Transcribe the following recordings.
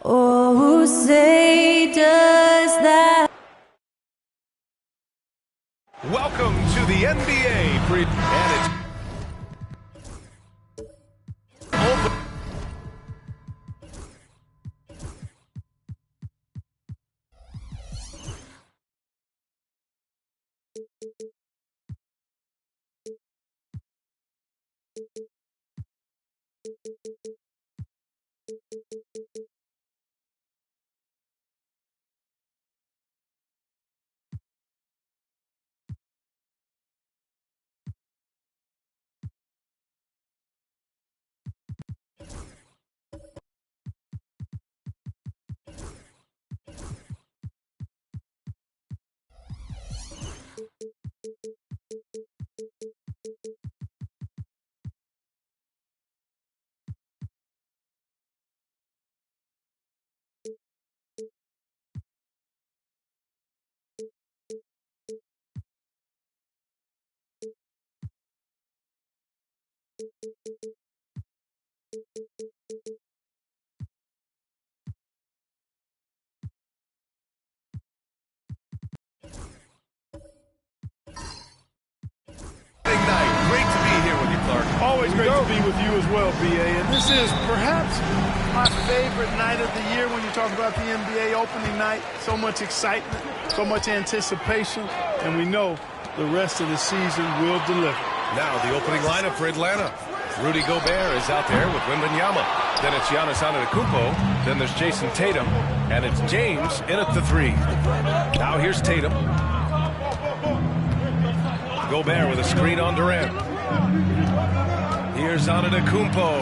Oh, who say does that? Welcome to the NBA and it's open. Great to be here with you, Clark. Always great to be with you as well, BA. And this is perhaps my favorite night of the year when you talk about the NBA opening night. So much excitement, so much anticipation, and we know the rest of the season will deliver. Now the opening lineup for Atlanta. Rudy Gobert is out there with Wembanyama. Then it's Giannis Antetokounmpo. Then there's Jason Tatum. And it's James in at the 3. Now here's Tatum. Gobert with a screen on Durant. Here's Antetokounmpo.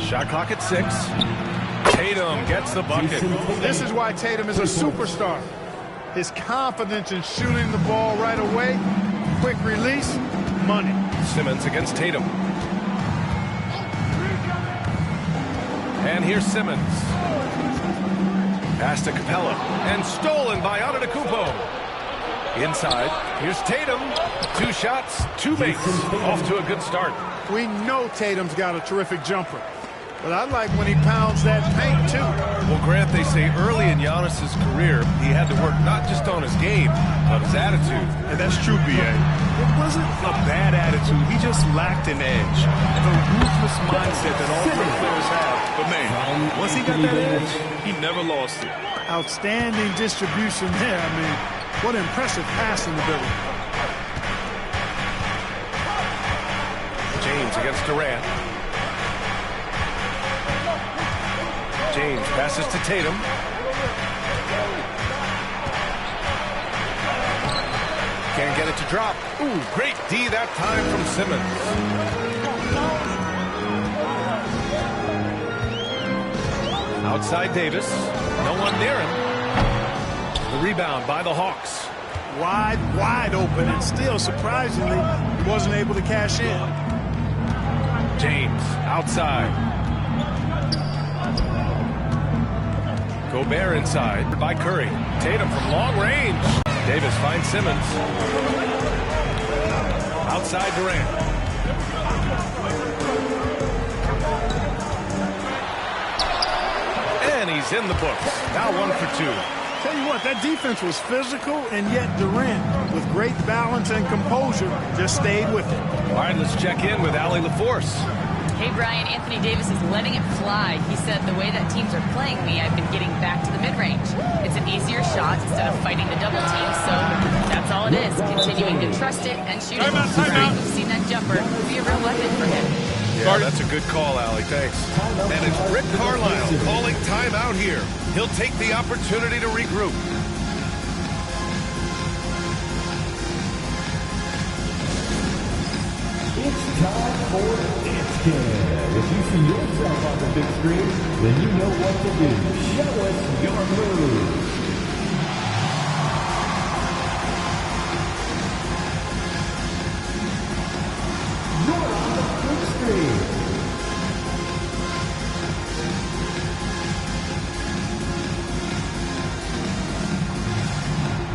Shot clock at 6. Tatum gets the bucket. This is why Tatum is a superstar. His confidence in shooting the ball right away, quick release, money. Simmons against Tatum. And here's Simmons. Pass to Capella. And stolen by Antetokounmpo. Inside, here's Tatum. 2 shots, 2 makes. Off to a good start. We know Tatum's got a terrific jumper, but I like when he pounds that paint, too. Well, Grant, they say early in Giannis's career, he had to work not just on his game, but his attitude. And that's true, B.A. It wasn't a bad attitude. He just lacked an edge. The ruthless mindset that all great players have. But, man, once he got that edge, he never lost it. Outstanding distribution there. I mean, what impressive passing ability. James against Durant. James passes to Tatum. Can't get it to drop. Ooh, great D that time from Simmons. Outside Davis. No one near him. The rebound by the Hawks. Wide open, and still, surprisingly, he wasn't able to cash in. James outside. Gobert inside by Curry. Tatum from long range. Davis finds Simmons. Outside Durant. And he's in the books. Now 1 for 2. Tell you what, that defense was physical, and yet Durant, with great balance and composure, just stayed with it. All right, let's check in with Allie LaForce. Hey, Brian, Anthony Davis is letting it fly. He said, the way that teams are playing me, I've been getting back to the mid-range. It's an easier shot instead of fighting the double team, so that's all it is, continuing to trust it and shoot it. We've seen that jumper be a real weapon for him. Yeah, that's a good call, Allie. Thanks. And it's Rick Carlisle calling timeout here. He'll take the opportunity to regroup. It's time for Dance Cam. If you see yourself on the big screen, then you know what to do. Show us your moves. You're on the big screen.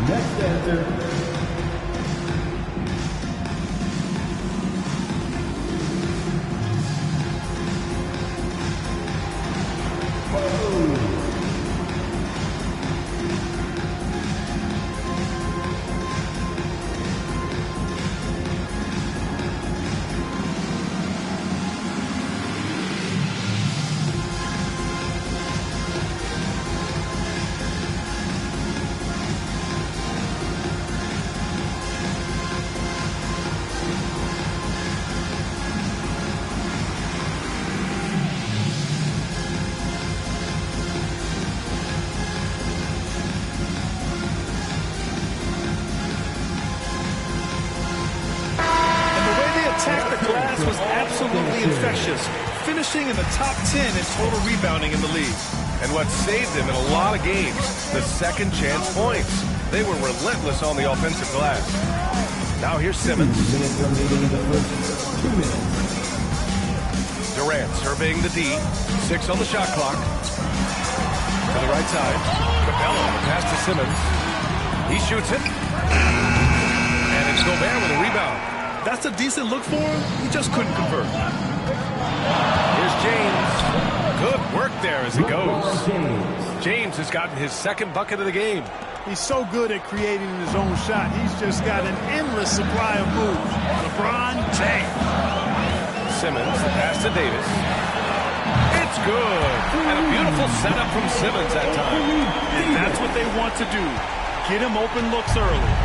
Next answer. The glass was absolutely infectious, finishing in the top 10 in total rebounding in the league. And what saved him in a lot of games, the second chance points. They were relentless on the offensive glass. Now here's Simmons. Durant surveying the D. 6 on the shot clock. To the right side. Capella, the pass to Simmons. He shoots it. And it's Gobert with a rebound. That's a decent look for him. He just couldn't convert. Here's James. Good work there as it goes. James has gotten his second bucket of the game. He's so good at creating his own shot. He's just got an endless supply of moves. LeBron James. Simmons, the pass to Davis. It's good. And a beautiful setup from Simmons that time. And that's what they want to do. Get him open looks early.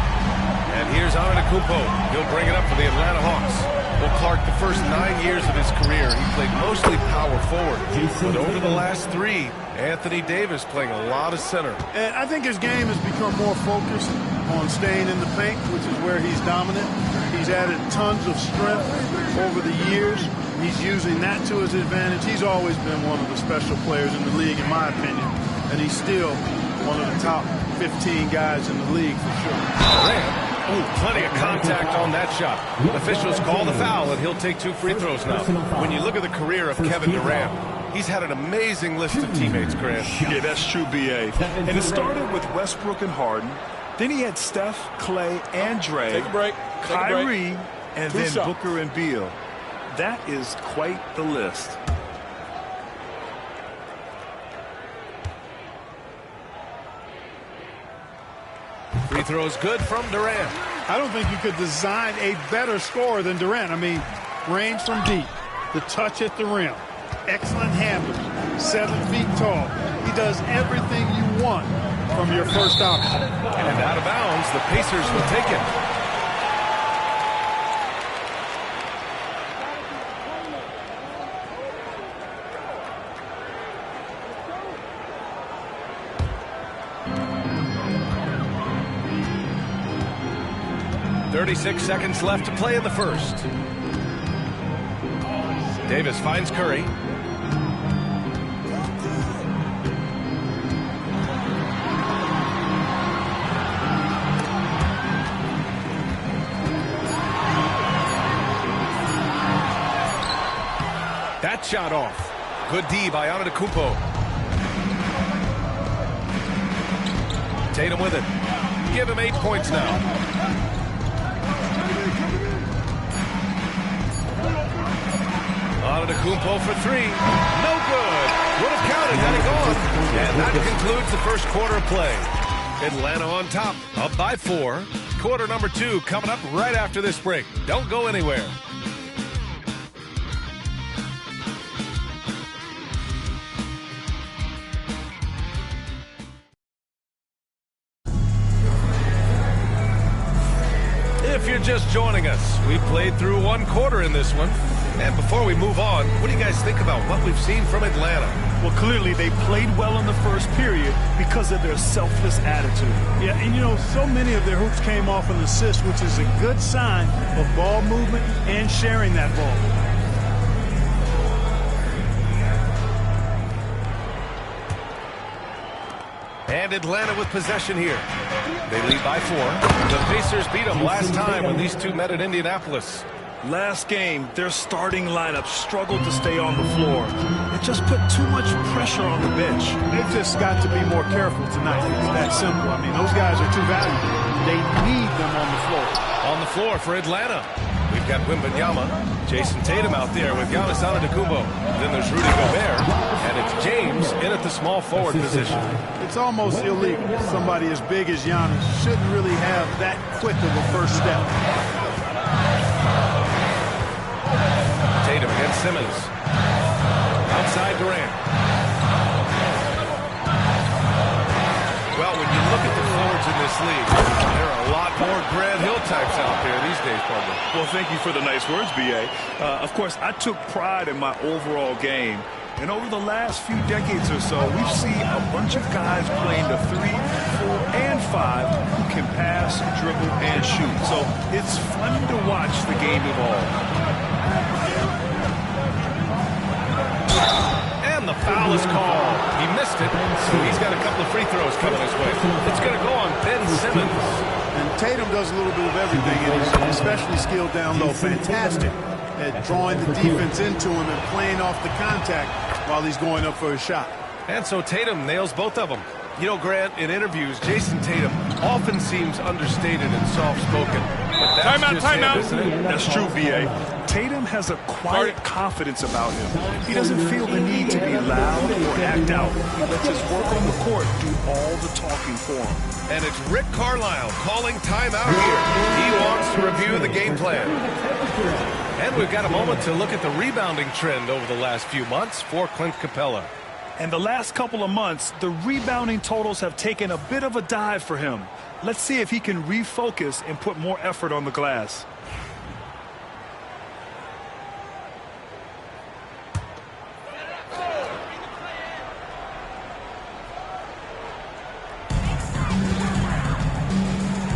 And here's Antetokounmpo. He'll bring it up for the Atlanta Hawks. Well, Clark, the first 9 years of his career, he played mostly power forward. But over the last 3, Anthony Davis playing a lot of center. And I think his game has become more focused on staying in the paint, which is where he's dominant. He's added tons of strength over the years. He's using that to his advantage. He's always been one of the special players in the league, in my opinion. And he's still one of the top 15 guys in the league for sure. Durant. Ooh, plenty of contact on that shot. Officials call the foul, and he'll take 2 free throws now. When you look at the career of Kevin Durant, he's had an amazing list of teammates, Grant. Yeah, that's true, B.A. And it started with Westbrook and Harden. Then he had Steph, Clay, and Dre. Take a break. Kyrie, and then shots. Booker and Beal. That is quite the list. Free throws good from Durant. I don't think you could design a better scorer than Durant. I mean, range from deep, the touch at the rim, excellent handles, 7 feet tall. He does everything you want from your first option. And out of bounds, the Pacers will take it. .36 seconds left to play in the first. Davis finds Curry. That shot off. Good D by Antetokounmpo. Tatum with it. Give him 8 points now. Antetokounmpo for 3. No good. Would have counted had he gone. And that concludes the first quarter of play. Atlanta on top, up by 4. Quarter number 2 coming up right after this break. Don't go anywhere. If you're just joining us, we played through 1 quarter in this one. And before we move on, what do you guys think about what we've seen from Atlanta? Well, clearly they played well in the first period because of their selfless attitude. Yeah, and you know, so many of their hoops came off an assist, which is a good sign of ball movement and sharing that ball. And Atlanta with possession here. They lead by 4. The Pacers beat them last time when these two met at Indianapolis. Last game, their starting lineup struggled to stay on the floor. It just put too much pressure on the bench. They've just got to be more careful tonight. It's that simple. I mean, those guys are too valuable. They need them on the floor. On the floor for Atlanta, we've got Wembanyama, Jason Tatum out there with Giannis Antetokounmpo. Then there's Rudy Gobert, and it's James in at the small forward position. It's almost illegal. Somebody as big as Giannis shouldn't really have that quick of a first step. Tatum against Simmons. Outside Durant. Well, when you look at the forwards in this league, there are a lot more Grant Hill types out there these days, partner. Well, thank you for the nice words, B.A. Of course, I took pride in my overall game. And over the last few decades or so, we've seen a bunch of guys playing the 3, 4, and 5 who can pass, dribble, and shoot. So it's fun to watch the game evolve. And the foul is called. He missed it, so he's got a couple of free throws coming his way. It's going to go on Ben Simmons. And Tatum does a little bit of everything, and he's especially skilled down low. Fantastic at drawing the defense into him and playing off the contact while he's going up for a shot. And so Tatum nails both of them. You know, Grant, in interviews, Jason Tatum often seems understated and soft-spoken. But that's Timeout. Isn't it? That's true, B.A. Tatum has a quiet confidence about him. He doesn't feel the need to be loud or act out. He lets his work on the court do all the talking for him. And it's Rick Carlisle calling timeout here. He wants to review the game plan. And we've got a moment to look at the rebounding trend over the last few months for Clint Capella. And the last couple of months, the rebounding totals have taken a bit of a dive for him. Let's see if he can refocus and put more effort on the glass.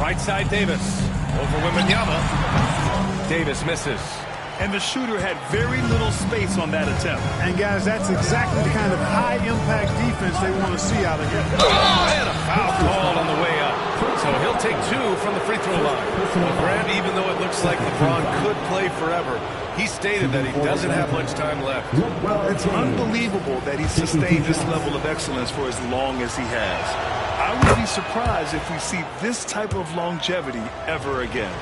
Right side Davis. Over Wembanyama. Davis misses. And the shooter had very little space on that attempt. And, guys, that's exactly the kind of high-impact defense they want to see out of him. And a foul call on the way up. So he'll take 2 from the free throw line. Well, Grant, even though it looks like LeBron could play forever, he stated that he doesn't have much time left. It's unbelievable that he's sustained this level of excellence for as long as he has. I would be surprised if we see this type of longevity ever again.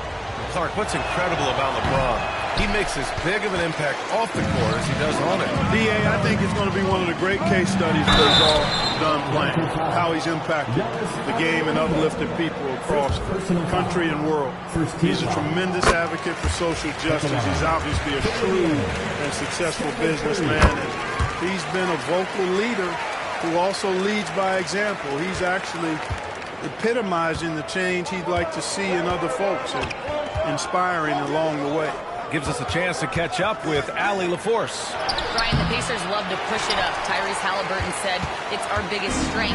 Clark, what's incredible about LeBron? He makes as big of an impact off the court as he does on it. B.A., I think it's going to be one of the great case studies that he's all done playing, how he's impacted the game and uplifted people across the country and world. He's a tremendous advocate for social justice. He's obviously a shrewd and successful businessman, and he's been a vocal leader who also leads by example. He's actually epitomizing the change he'd like to see in other folks and inspiring along the way. Gives us a chance to catch up with Allie LaForce. Brian, the Pacers love to push it up. Tyrese Halliburton said it's our biggest strength.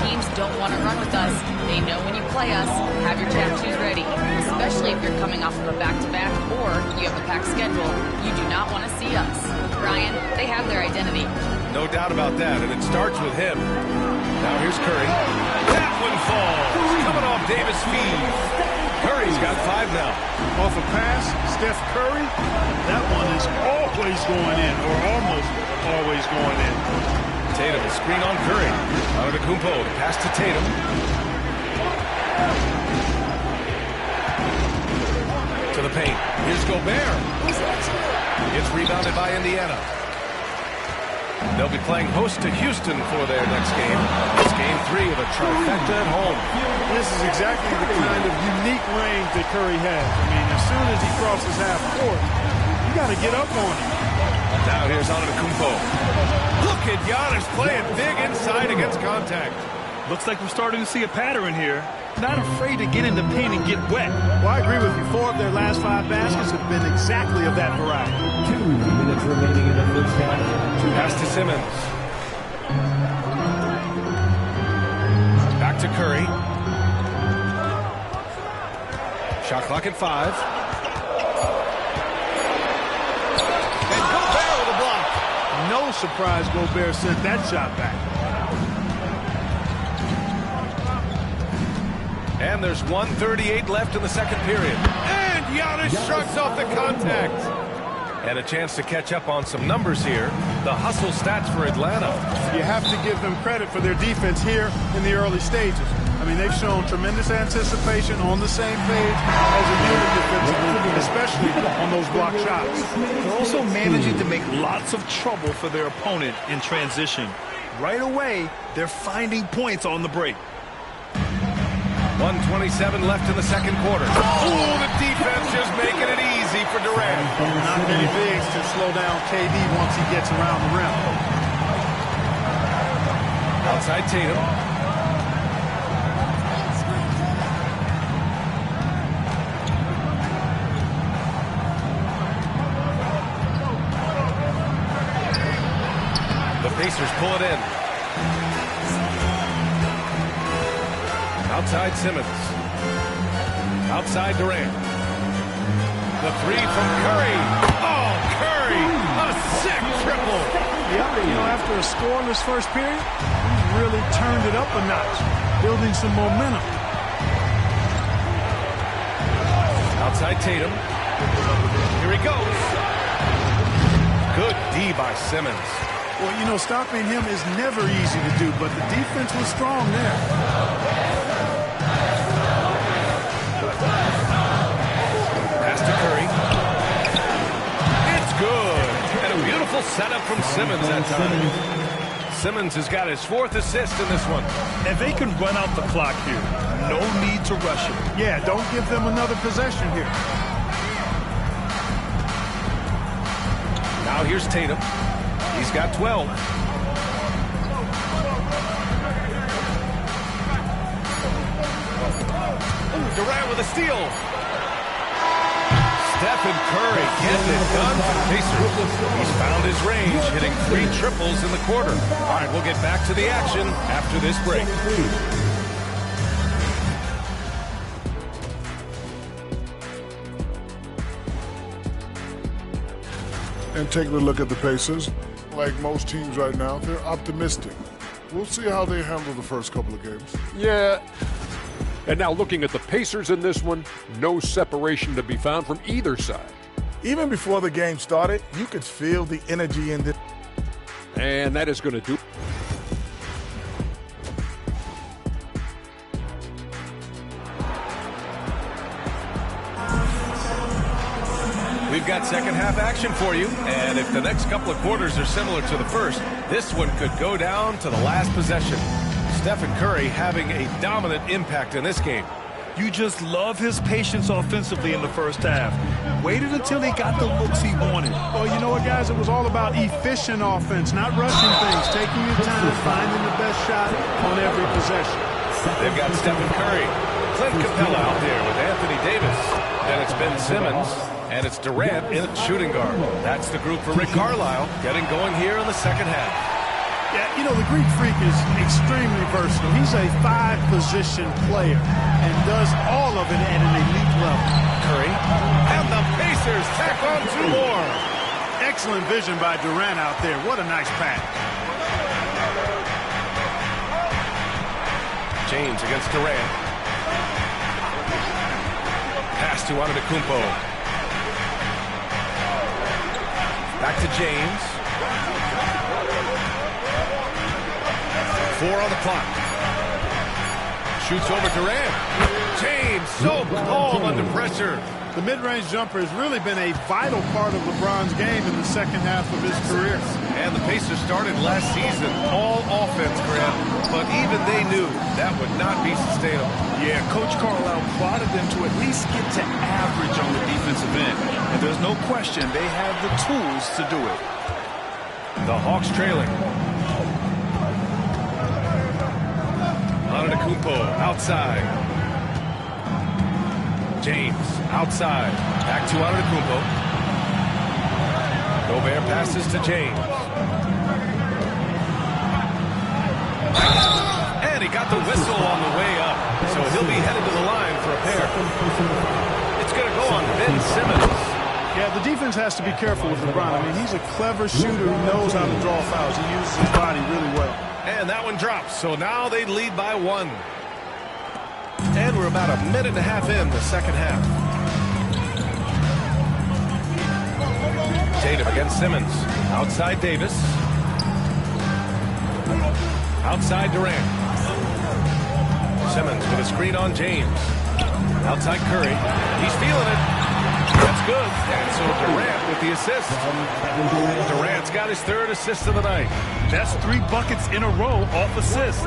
Teams don't want to run with us. They know when you play us, have your jab shoes ready, especially if you're coming off of a back-to-back or you have a packed schedule. You do not want to see us. Brian, they have their identity. No doubt about that, and it starts with him. Now here's Curry. That one falls. Coming off Davis' feed. Curry's got 5 now. Off a pass, Steph Curry, that one is always going in, or almost always going in. Tatum, a screen on Curry. Antetokounmpo, the pass to Tatum. To the paint. Here's Gobert. It's rebounded by Indiana. They'll be playing host to Houston for their next game. It's game 3 of a trifecta at home. This is exactly the kind of unique range that Curry has. I mean, as soon as he crosses half court, you got to get up on him. Now here's Antetokounmpo. Look at Giannis playing big inside against contact. Looks like we're starting to see a pattern here. Not afraid to get in the paint and get wet. Well, I agree with you. 4 of their last 5 baskets have been exactly of that variety. 2 minutes remaining in the first half. Pass to Simmons. Back to Curry. Shot clock at 5. And Gobert with a block. No surprise Gobert sent that shot back. And there's 1:38 left in the second period. And Giannis shrugs off the contact. And a chance to catch up on some numbers here. The hustle stats for Atlanta. You have to give them credit for their defense here in the early stages. I mean, they've shown tremendous anticipation, on the same page as a unit defensively, especially on those block shots. They're also managing to make lots of trouble for their opponent in transition. Right away, they're finding points on the break. 1:27 left in the second quarter. Ooh, the defense just making it easy for Durant. Not many bigs to slow down KD once he gets around the rim. Outside Tatum. The Pacers pull it in. Outside Simmons. Outside Durant. The three from Curry. Oh, Curry! A sick triple! Yeah, you know, after a scoreless first period, he really turned it up a notch, building some momentum. Outside Tatum. Here he goes. Good D by Simmons. Well, you know, stopping him is never easy to do, but the defense was strong there. Pass to Curry. It's good. And a beautiful setup from Simmons that time. Simmons has got his 4th assist in this one. And they can run out the clock here. No need to rush it. Yeah, don't give them another possession here. Now here's Tatum. He's got 12. Durant with a steal. Stephen Curry getting it done for the Pacers. He's found his range, hitting 3 triples in the quarter. All right, we'll get back to the action after this break. And taking a look at the Pacers, like most teams right now, they're optimistic. We'll see how they handle the first couple of games. Yeah. And now looking at the Pacers in this one, no separation to be found from either side. Even before the game started, you could feel the energy in it. And that is going to do. We've got second half action for you, and if the next couple of quarters are similar to the first, this one could go down to the last possession. Stephen Curry having a dominant impact in this game. You just love his patience offensively in the first half. Waited until he got the looks he wanted. Well, you know what, guys? It was all about efficient offense, not rushing things, taking your time, finding the best shot on every possession. They've got Stephen Curry, Clint Capella out there with Anthony Davis. Then it's Ben Simmons, and it's Durant in at shooting guard. That's the group for Rick Carlisle, getting going here in the second half. Yeah, you know, the Greek Freak is extremely versatile. He's a 5-position player and does all of it at an elite level. Curry, and the Pacers tack on 2 more. Excellent vision by Durant out there. What a nice pass. James against Durant. Pass to Antetokounmpo. Back to James. 4 on the clock. Shoots over Durant. James so calm under pressure. The mid-range jumper has really been a vital part of LeBron's game in the second half of his career. And the Pacers started last season all offense, Grant, but even they knew that would not be sustainable. Yeah, Coach Carlisle prodded them to at least get to average on the defensive end. And there's no question they have the tools to do it. The Hawks trailing. Antetokounmpo outside. James outside. Back to Antetokounmpo. Gobert passes to James. And he got the whistle on the way up. So he'll be headed to the line for a pair. It's going to go on Ben Simmons. Yeah, the defense has to be careful with LeBron. I mean, he's a clever shooter who knows how to draw fouls. He uses his body really well. And that one drops. So now they lead by 1. And we're about a minute and a half in the second half. Tatum against Simmons. Outside Davis. Outside Durant. Simmons with a screen on James. Outside Curry. He's feeling it. That's good. And so Durant with the assist. Durant's got his third assist of the night. That's 3 buckets in a row off assist.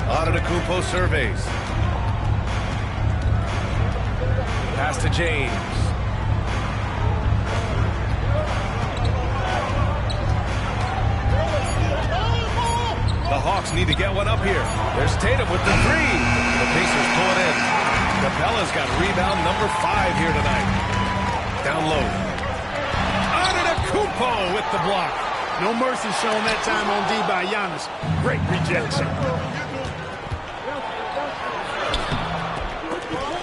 Antetokounmpo surveys. Pass to James. The Hawks need to get one up here. There's Tatum with the 3. The Pacers pull it in. Capella's got rebound number 5 here tonight. Down low. Antetokounmpo with the block. No mercy shown that time on D by Giannis. Great rejection.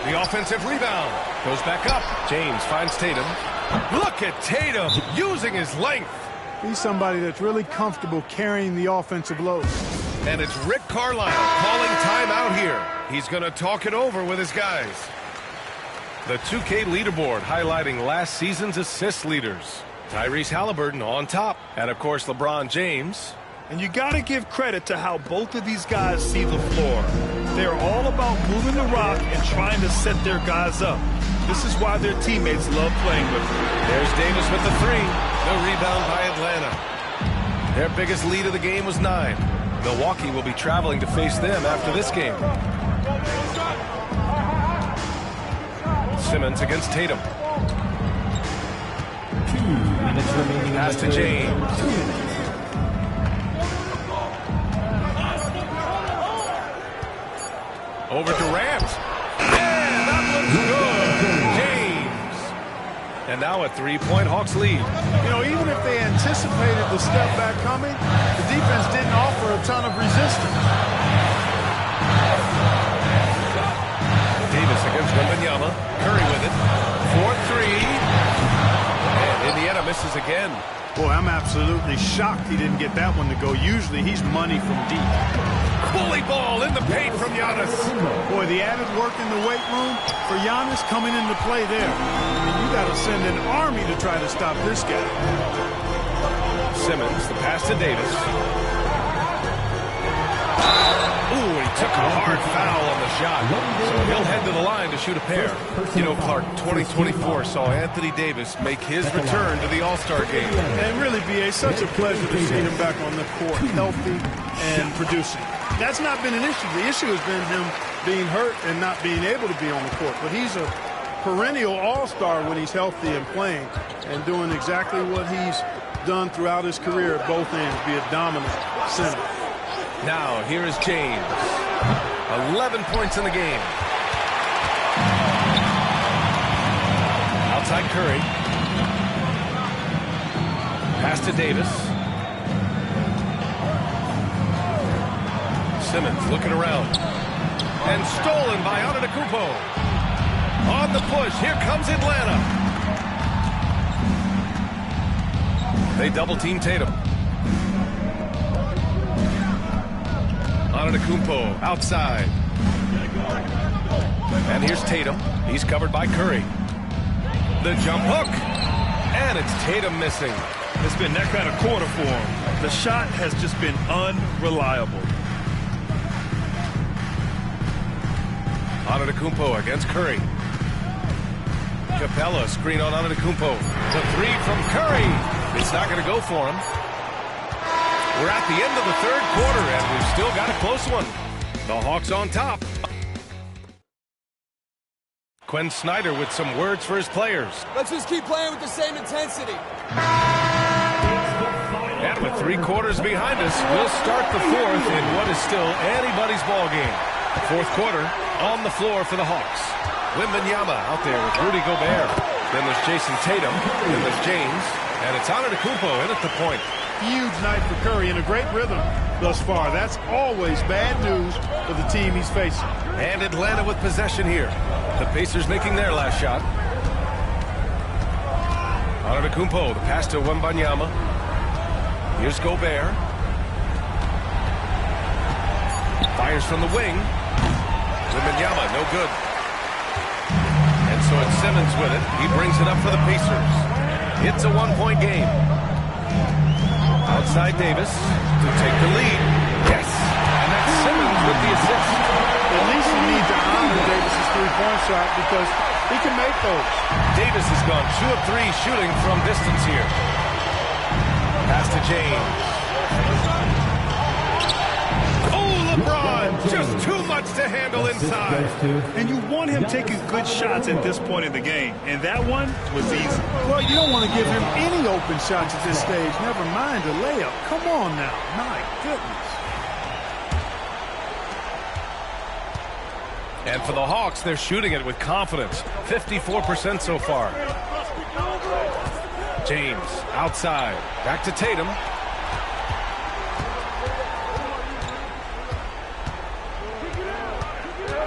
The offensive rebound. Goes back up. James finds Tatum. Look at Tatum using his length. He's somebody that's really comfortable carrying the offensive load. And it's Rick Carlisle calling timeout here. He's going to talk it over with his guys. The 2K leaderboard highlighting last season's assist leaders. Tyrese Halliburton on top. And, of course, LeBron James. And you got to give credit to how both of these guys see the floor. They're all about moving the rock and trying to set their guys up. This is why their teammates love playing with them. There's Davis with the 3. No rebound by Atlanta. Their biggest lead of the game was 9. Milwaukee will be traveling to face them after this game. Simmons against Tatum. 2 minutes remaining. Pass to James. Over Durant. And that looks good. James. And now a 3-point Hawks lead. You know, even if they anticipated the step back coming, the defense didn't offer a ton of resistance. Davis against Wembanyama. Curry with it. 4-3. And Indiana misses again. Boy, I'm absolutely shocked he didn't get that one to go. Usually he's money from deep. Bully ball in the paint from Giannis. Boy, the added work in the weight room for Giannis coming into play there. I mean, you got to send an army to try to stop this guy. Simmons, the pass to Davis. Ooh, he took a hard foul on the shot. So he'll head to the line to shoot a pair. You know, Clark, 2024 saw Anthony Davis make his return to the All-Star game. And really, B.A., such a pleasure to see him back on the court, healthy and producing. That's not been an issue. The issue has been him being hurt and not being able to be on the court. But he's a perennial all-star when he's healthy and playing and doing exactly what he's done throughout his career at both ends, be a dominant center. Now, here is James. 11 points in the game. Outside Curry. Pass to Davis. Simmons looking around. And stolen by Antetokounmpo. On the push. Here comes Atlanta. They double-team Tatum. Antetokounmpo outside. And here's Tatum. He's covered by Curry. The jump hook. And it's Tatum missing. It's been that kind of quarter for him. The shot has just been unreliable. Antetokounmpo against Curry. Capella screen on Antetokounmpo. The 3 from Curry. It's not going to go for him. We're at the end of the third quarter, and we've still got a close one. The Hawks on top. Quinn Snyder with some words for his players. Let's just keep playing with the same intensity. And with 3 quarters behind us, we'll start the fourth in what is still anybody's ball game. Fourth quarter on the floor for the Hawks. Wembanyama out there with Rudy Gobert. Then there's Jason Tatum. Then there's James. And it's Antetokounmpo in at the point. Huge night for Curry and a great rhythm thus far. That's always bad news for the team he's facing. And Atlanta with possession here. The Pacers making their last shot. Antetokounmpo, the pass to Wembanyama. Here's Gobert. Fires from the wing. Wembanyama, no good. And so So it's Simmons with it. He brings it up for the Pacers. It's a one-point game. Outside Davis to take the lead. Yes. And that's Simmons with the assist. At least you need to honor Davis's three-point shot because he can make those. Davis has gone 2 of 3 shooting from distance here. Pass to James. Oh, LeBron, just too much to handle inside. And you want him taking good shots at this point in the game. And that one was easy. Well, you don't want to give him any open shots at this stage. Never mind a layup. Come on now. My goodness. And for the Hawks, they're shooting it with confidence. 54% so far. James outside. Back to Tatum.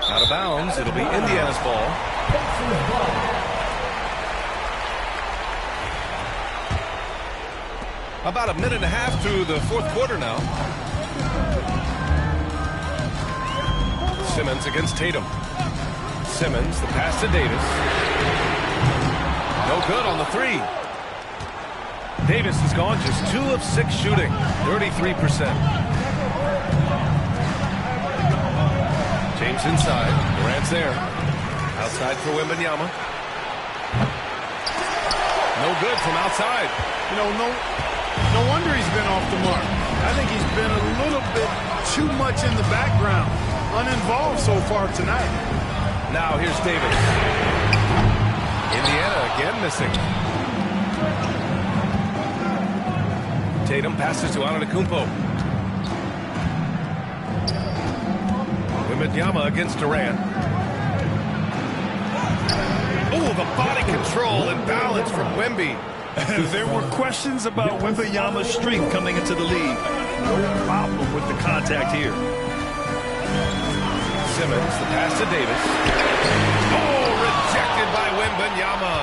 Out of bounds. It'll be Indiana's ball. About a minute and a half through the fourth quarter now. Simmons against Tatum. Simmons, the pass to Davis. No good on the three. Davis has gone just 2 of 6 shooting, 33%. James inside. Durant's there. Outside for Wembanyama. No good from outside. You know, no wonder he's been off the mark. I think he's been a little bit too much in the background. Uninvolved so far tonight. Now here's Davis. Indiana again missing. Tatum passes to Antetokounmpo. Wembanyama against Durant. Oh, the body control and balance from Wemby. There were questions about Wembanyama's strength coming into the league. No problem with the contact here. Simmons, the pass to Davis. Oh, rejected by Wembanyama.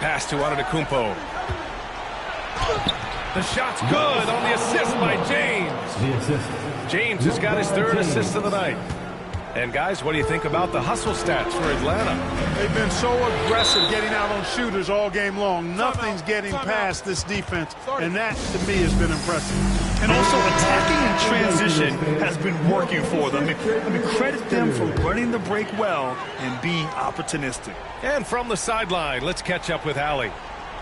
Pass to Antetokounmpo. The shot's good on the assist by James. James has got his 3rd assist of the night. And guys, what do you think about the hustle stats for Atlanta? They've been so aggressive getting out on shooters all game long. Nothing's getting past this defense, and that, to me, has been impressive. And also attacking in transition has been working for them. I mean, credit them for running the break well and being opportunistic. And from the sideline, let's catch up with Allie.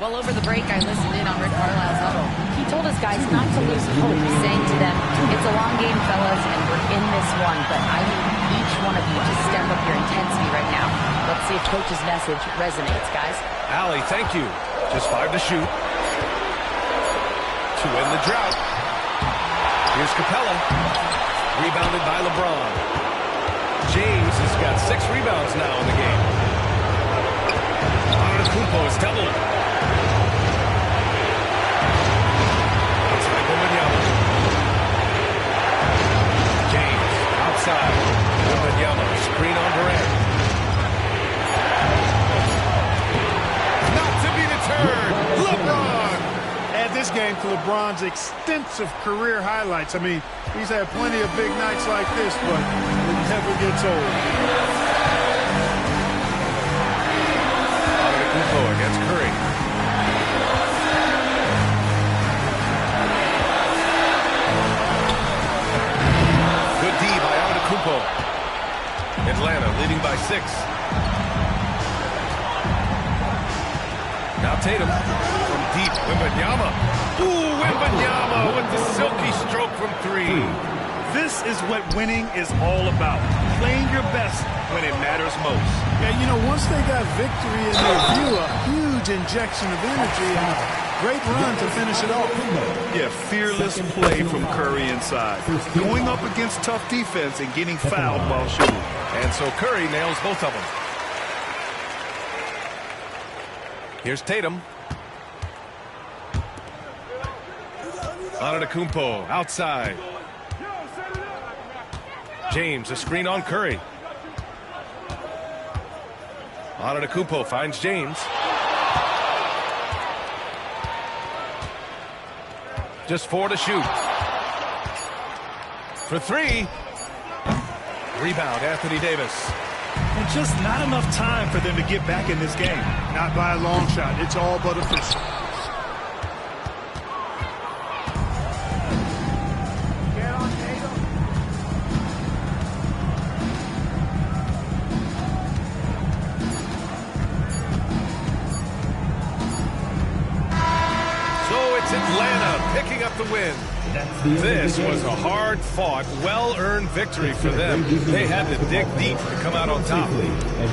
Well, over the break, I listened in on Rick Carlisle's huddle. He told his guys not to lose hope, saying to them, it's a long game, fellas, and we're in this one, but I need each one of you to step up your intensity right now. Let's see if Coach's message resonates, guys. Allie, thank you. Just 5 to shoot. To win the drought. Here's Capella. Rebounded by LeBron. James has got 6 rebounds now in the game. Antetokounmpo is doubled. Outside Wembanyama. James outside. Wembanyama screen on Durant. Not to be deterred. LeBron. Add this game to LeBron's extensive career highlights. I mean, he's had plenty of big nights like this, but it never gets old. Antetokounmpo against Curry. Good D by Antetokounmpo. Atlanta leading by 6. Now Tatum from deep. Wembanyama. Ooh, Wembanyama with the silky stroke from 3. This is what winning is all about. Playing your best when it matters most. Yeah, you know, once they got victory in their view, a huge injection of energy and a great run to finish it off. Yeah, fearless play from Curry inside. Going up against tough defense and getting fouled while shooting. And so Curry nails both of them. Here's Tatum. Antetokounmpo outside. James, a screen on Curry. Antetokounmpo finds James. Just 4 to shoot. For 3. Rebound, Anthony Davis. And just not enough time for them to get back in this game. Not by a long shot. It's all but official. So it's Atlanta picking up the win. This was a hard-fought, well-earned victory for them. They had to dig deep to come out on top.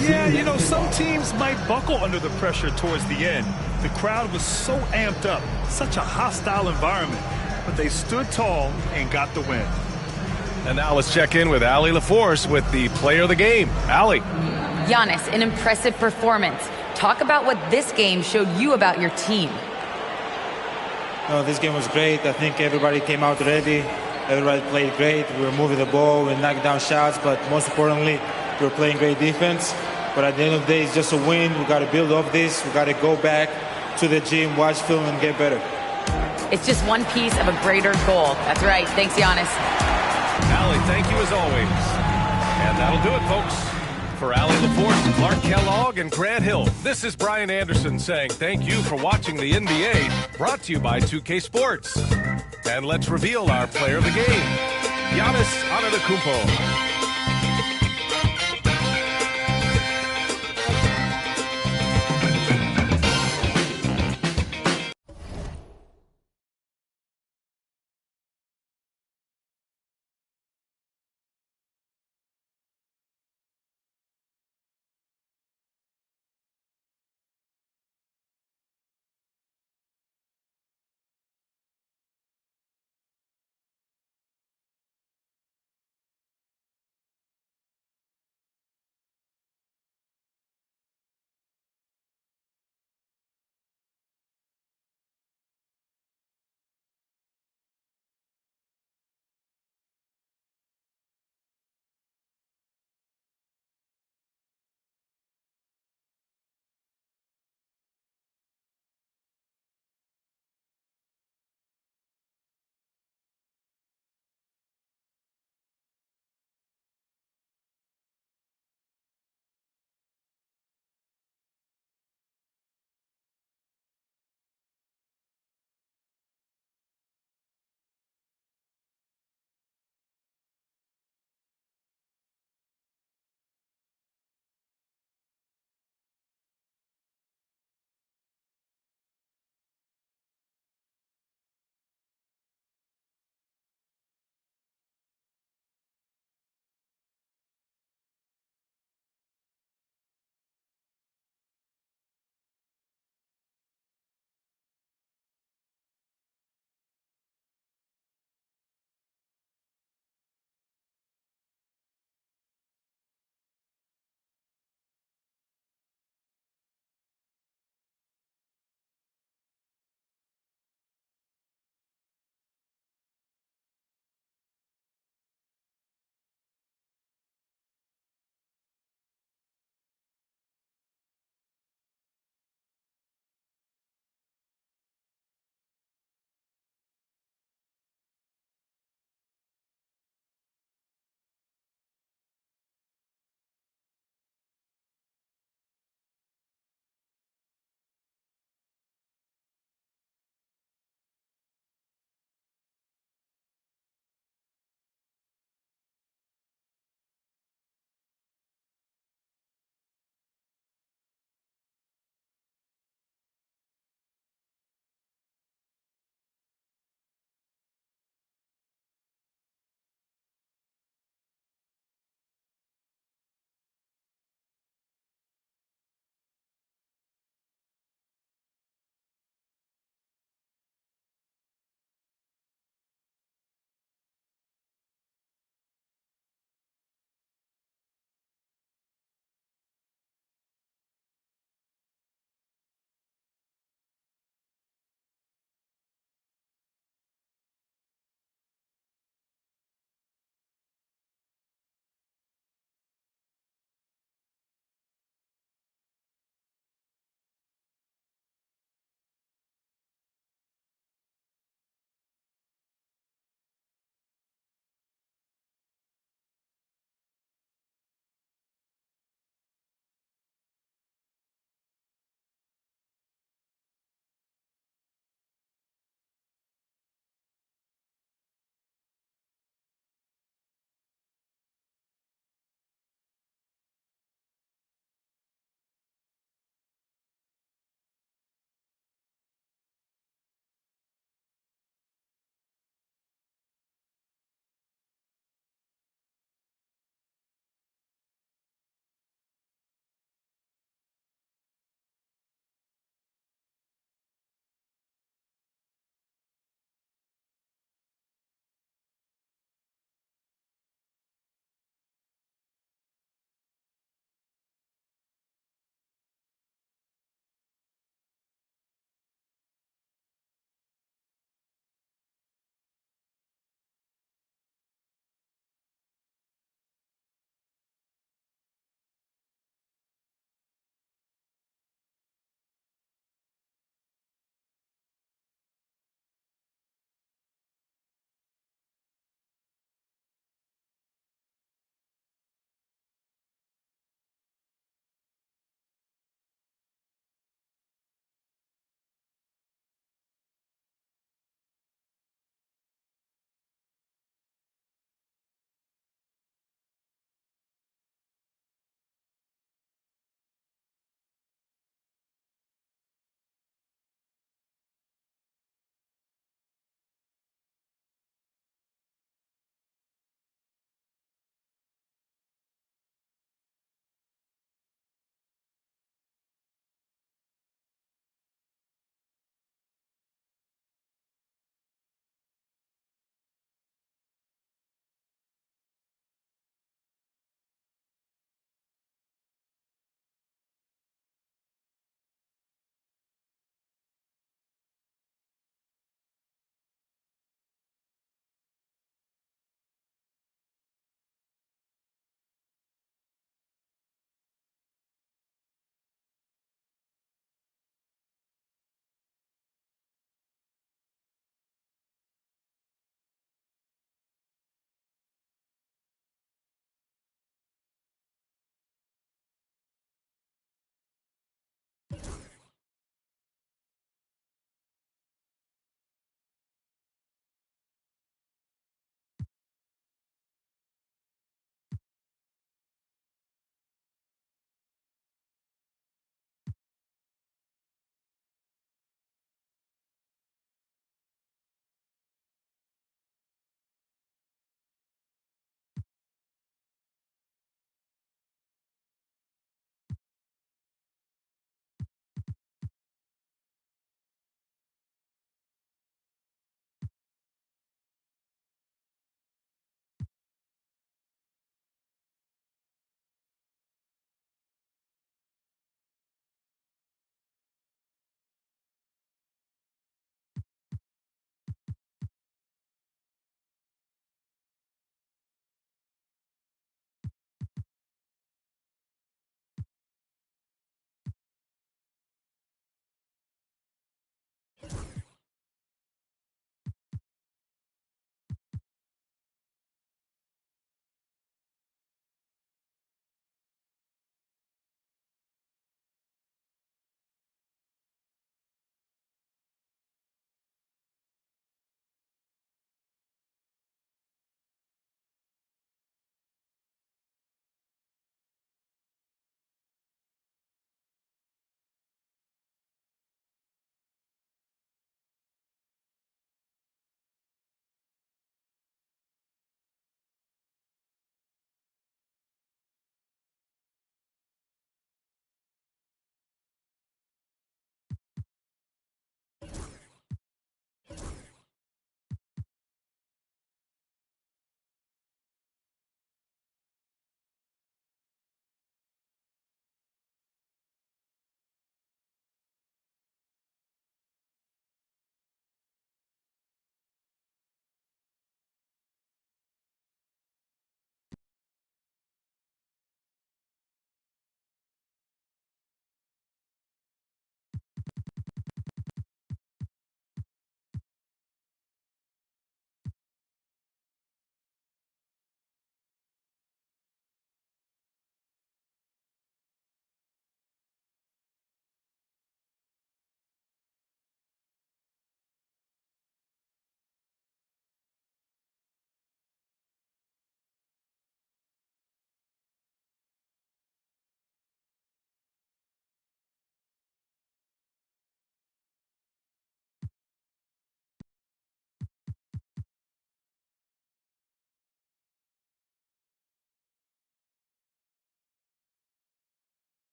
Yeah, you know, some teams might buckle under the pressure towards the end. The crowd was so amped up, such a hostile environment. But they stood tall and got the win. And now let's check in with Allie LaForce with the player of the game. Allie. Giannis, an impressive performance. Talk about what this game showed you about your team. No, this game was great. I think everybody came out ready. Everybody played great. We were moving the ball, we knocked down shots, but most importantly, we were playing great defense. But at the end of the day, it's just a win. We got to build off this. We got to go back to the gym, watch film, and get better. It's just one piece of a greater goal. That's right. Thanks, Giannis. Allie, thank you as always. And that'll do it, folks. For Allie LaForce, Clark Kellogg, and Grant Hill, this is Brian Anderson saying thank you for watching the NBA, brought to you by 2K Sports. And let's reveal our player of the game, Giannis Antetokounmpo.